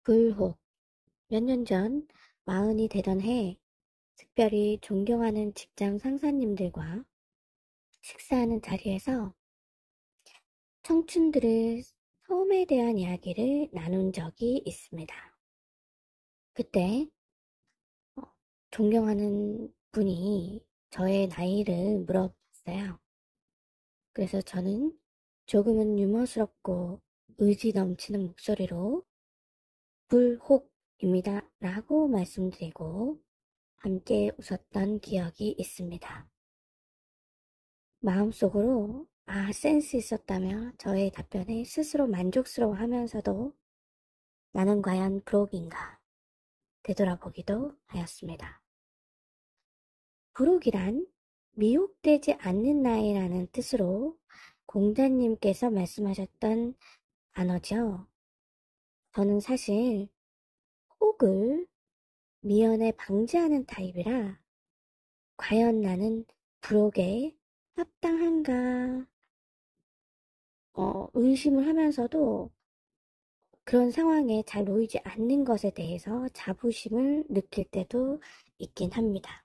불혹. 몇 년 전 마흔이 되던 해 특별히 존경하는 직장 상사님들과 식사하는 자리에서 청춘들의 처음에 대한 이야기를 나눈 적이 있습니다. 그때 어, 존경하는 분이 저의 나이를 물어봤어요. 그래서 저는 조금은 유머스럽고 의지 넘치는 목소리로 불혹입니다 라고 말씀드리고 함께 웃었던 기억이 있습니다. 마음속으로 센스 있었다며 저의 답변에 스스로 만족스러워하면서도 나는 과연 불혹인가 되돌아보기도 하였습니다. 불혹이란 미혹되지 않는 나이라는 뜻으로 공자님께서 말씀하셨던 단어죠. 저는 사실 혹을 미연에 방지하는 타입이라 과연 나는 불혹에 합당한가 의심을 하면서도 그런 상황에 잘 놓이지 않는 것에 대해서 자부심을 느낄 때도 있긴 합니다.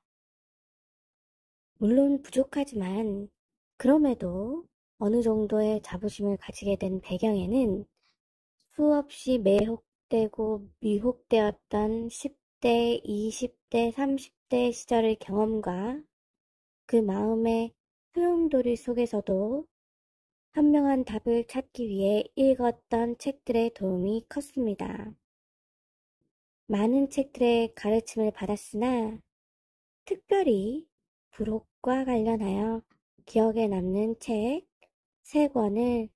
물론 부족하지만 그럼에도 어느 정도의 자부심을 가지게 된 배경에는 수없이 매혹되고 미혹되었던 10대, 20대, 30대 시절의 경험과 그 마음의 소용돌이 속에서도 현명한 답을 찾기 위해 읽었던 책들의 도움이 컸습니다. 많은 책들의 가르침을 받았으나 특별히 불혹과 관련하여 기억에 남는 책 3권을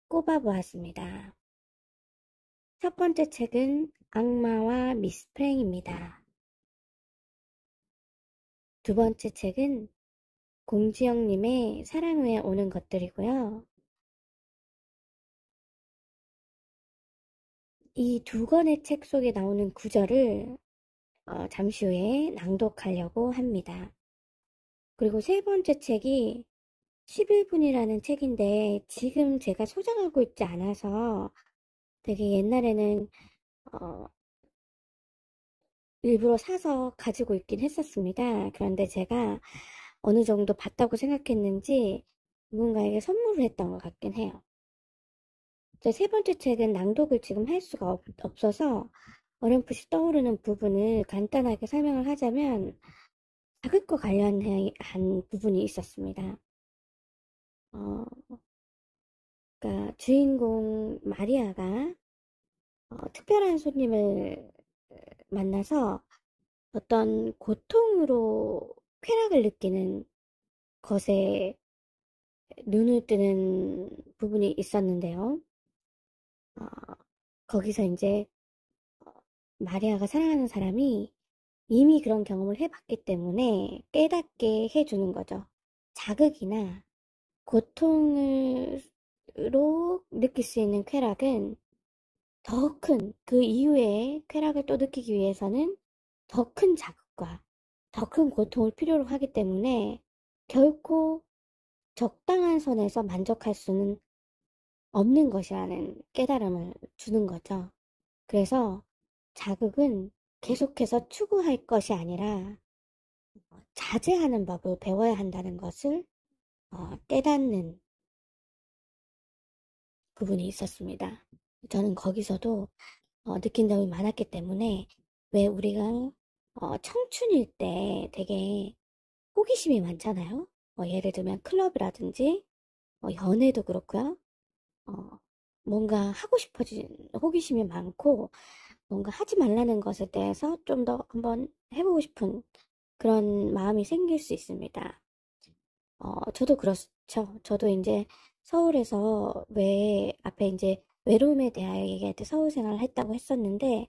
꼽아보았습니다. 첫 번째 책은 악마와 미스 프랭입니다. 두 번째 책은 공지영님의 사랑 후에 오는 것들이고요. 이 2권의 책 속에 나오는 구절을 잠시 후에 낭독하려고 합니다. 그리고 세 번째 책이 11분이라는 책인데 지금 제가 소장하고 있지 않아서 되게 옛날에는 어, 일부러 사서 가지고 있긴 했었습니다. 그런데 제가 어느 정도 봤다고 생각했는지 누군가에게 선물을 했던 것 같긴 해요. 세 번째 책은 낭독을 지금 할 수가 없어서 어렴풋이 떠오르는 부분을 간단하게 설명을 하자면 자극과 관련한 부분이 있었습니다. 그러니까 주인공 마리아가 특별한 손님을 만나서 어떤 고통으로 쾌락을 느끼는 것에 눈을 뜨는 부분이 있었는데요. 어, 거기서 이제 마리아가 사랑하는 사람이 이미 그런 경험을 해봤기 때문에 깨닫게 해주는 거죠. 자극이나 고통으로 느낄 수 있는 쾌락은 더 큰, 그 이후에 쾌락을 또 느끼기 위해서는 더 큰 자극과 더 큰 고통을 필요로 하기 때문에 결코 적당한 선에서 만족할 수는 없는 것이라는 깨달음을 주는 거죠. 그래서 자극은 계속해서 추구할 것이 아니라 자제하는 법을 배워야 한다는 것을 깨닫는 부분이 있었습니다. 저는 거기서도 느낀 점이 많았기 때문에 왜 우리가 청춘일 때 되게 호기심이 많잖아요. 예를 들면 클럽이라든지 연애도 그렇고요. 뭔가 하고 싶어진 호기심이 많고 뭔가 하지 말라는 것에 대해서 좀 더 한번 해보고 싶은 그런 마음이 생길 수 있습니다. 저도 그렇죠. 저도 이제 서울에서 앞에 이제 외로움에 대하여 얘기할 때 서울 생활을 했다고 했었는데,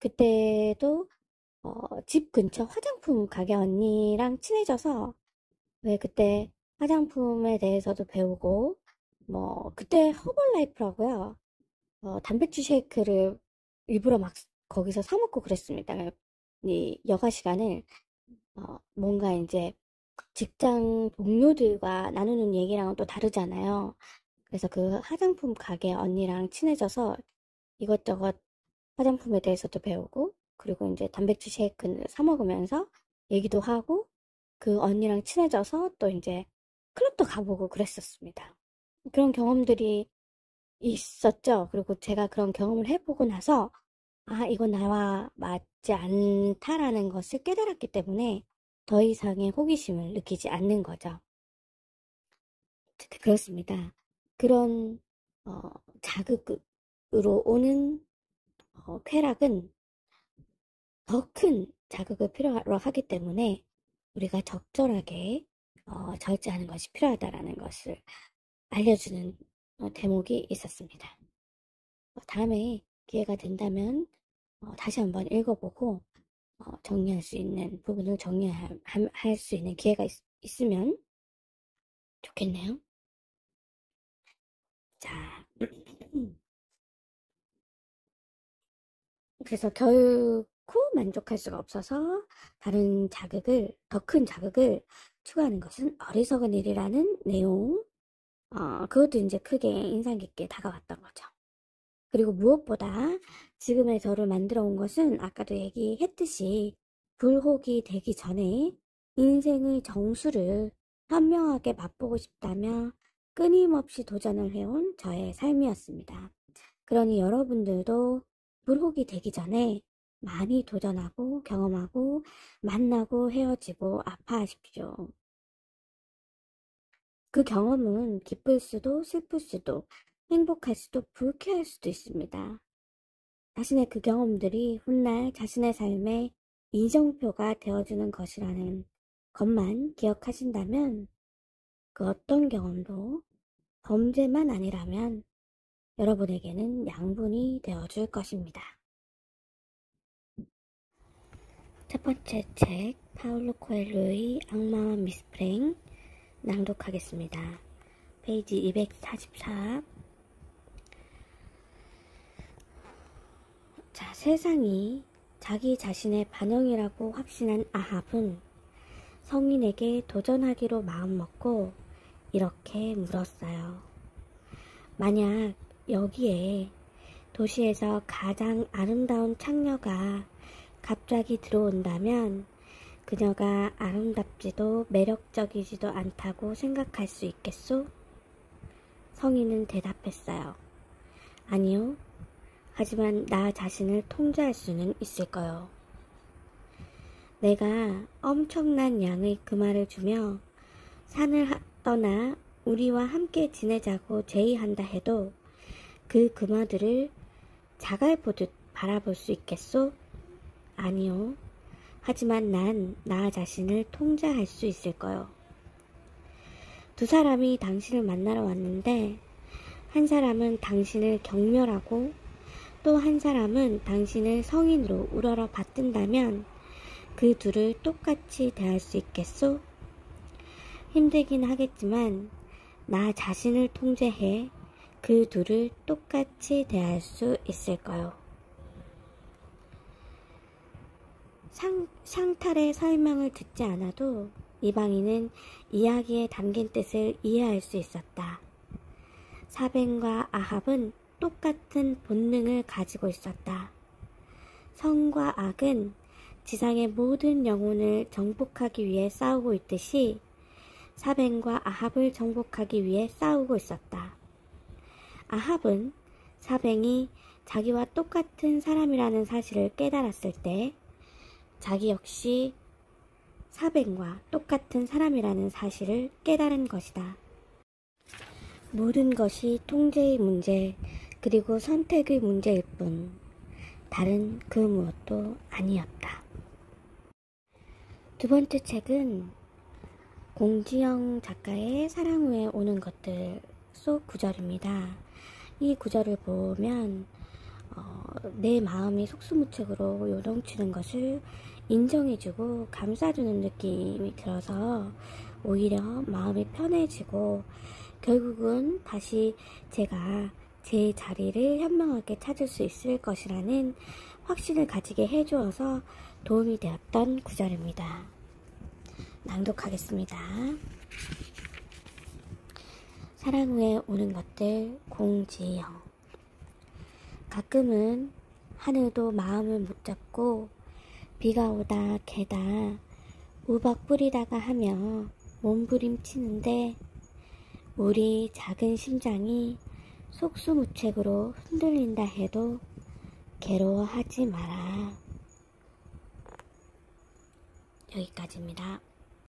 그때도, 집 근처 화장품 가게 언니랑 친해져서, 왜 그때 화장품에 대해서도 배우고, 그때 허벌라이프라고요. 단백질 쉐이크를 일부러 막 거기서 사 먹고 그랬습니다. 이 여가 시간을, 뭔가 이제 직장 동료들과 나누는 얘기랑은 또 다르잖아요. 그래서 그 화장품 가게 언니랑 친해져서 이것저것 화장품에 대해서도 배우고, 그리고 이제 단백질 쉐이크를 사 먹으면서 얘기도 하고, 그 언니랑 친해져서 또 이제 클럽도 가보고 그랬었습니다. 그런 경험들이 있었죠. 그리고 제가 그런 경험을 해보고 나서, 아, 이건 나와 맞지 않다라는 것을 깨달았기 때문에 더 이상의 호기심을 느끼지 않는 거죠. 그렇습니다. 그런 어, 자극으로 오는 쾌락은 더 큰 자극을 필요로 하기 때문에 우리가 적절하게 절제하는 것이 필요하다라는 것을 알려주는 대목이 있었습니다. 다음에 기회가 된다면 다시 한번 읽어보고 정리할 수 있는 부분을 정리할 수 있는 기회가 있으면 좋겠네요. 자, 그래서 결코 만족할 수가 없어서 다른 자극을, 더 큰 자극을 추구하는 것은 어리석은 일이라는 내용, 그것도 이제 크게 인상 깊게 다가왔던 거죠. 그리고 무엇보다 지금의 저를 만들어 온 것은 아까도 얘기했듯이 불혹이 되기 전에 인생의 정수를 현명하게 맛보고 싶다며 끊임없이 도전을 해온 저의 삶이었습니다. 그러니 여러분들도 불혹이 되기 전에 많이 도전하고 경험하고 만나고 헤어지고 아파하십시오. 그 경험은 기쁠 수도 슬플 수도 행복할 수도 불쾌할 수도 있습니다. 자신의 그 경험들이 훗날 자신의 삶의 이정표가 되어주는 것이라는 것만 기억하신다면 그 어떤 경험도 범죄만 아니라면 여러분에게는 양분이 되어줄 것입니다. 첫 번째 책 파울로 코엘로의 악마와 미스프랭 낭독하겠습니다. 페이지 244. 자, 세상이 자기 자신의 반영이라고 확신한 아합은 성인에게 도전하기로 마음먹고 이렇게 물었어요. 만약 여기에 도시에서 가장 아름다운 창녀가 갑자기 들어온다면 그녀가 아름답지도 매력적이지도 않다고 생각할 수 있겠소? 성인은 대답했어요. 아니요. 하지만 나 자신을 통제할 수는 있을 거요. 내가 엄청난 양의 금화를 주며 산을 떠나 우리와 함께 지내자고 제의한다 해도 그 금화들을 자갈 보듯 바라볼 수 있겠소? 아니요. 하지만 난 나 자신을 통제할 수 있을 거요. 두 사람이 당신을 만나러 왔는데 한 사람은 당신을 경멸하고 또 한 사람은 당신을 성인으로 우러러 받든다면 그 둘을 똑같이 대할 수 있겠소? 힘들긴 하겠지만 나 자신을 통제해 그 둘을 똑같이 대할 수 있을 거요. 샹탈의 설명을 듣지 않아도 이방인은 이야기에 담긴 뜻을 이해할 수 있었다. 사벤과 아합은 똑같은 본능을 가지고 있었다. 성과 악은 지상의 모든 영혼을 정복하기 위해 싸우고 있듯이 사벤과 아합을 정복하기 위해 싸우고 있었다. 아합은 사벤이 자기와 똑같은 사람이라는 사실을 깨달았을 때 자기 역시 사벤과 똑같은 사람이라는 사실을 깨달은 것이다. 모든 것이 통제의 문제 그리고 선택의 문제일 뿐 다른 그 무엇도 아니었다. 두 번째 책은 공지영 작가의 사랑 후에 오는 것들 속 구절입니다. 이 구절을 보면 내 마음이 속수무책으로 요동치는 것을 인정해주고 감싸주는 느낌이 들어서 오히려 마음이 편해지고 결국은 다시 제가 제 자리를 현명하게 찾을 수 있을 것이라는 확신을 가지게 해주어서 도움이 되었던 구절입니다. 낭독하겠습니다. 사랑 후에 오는 것들 공지영. 가끔은 하늘도 마음을 못 잡고 비가 오다 개다 우박 뿌리다가 하며 몸부림치는데 우리 작은 심장이 속수무책으로 흔들린다 해도 괴로워하지 마라. 여기까지입니다.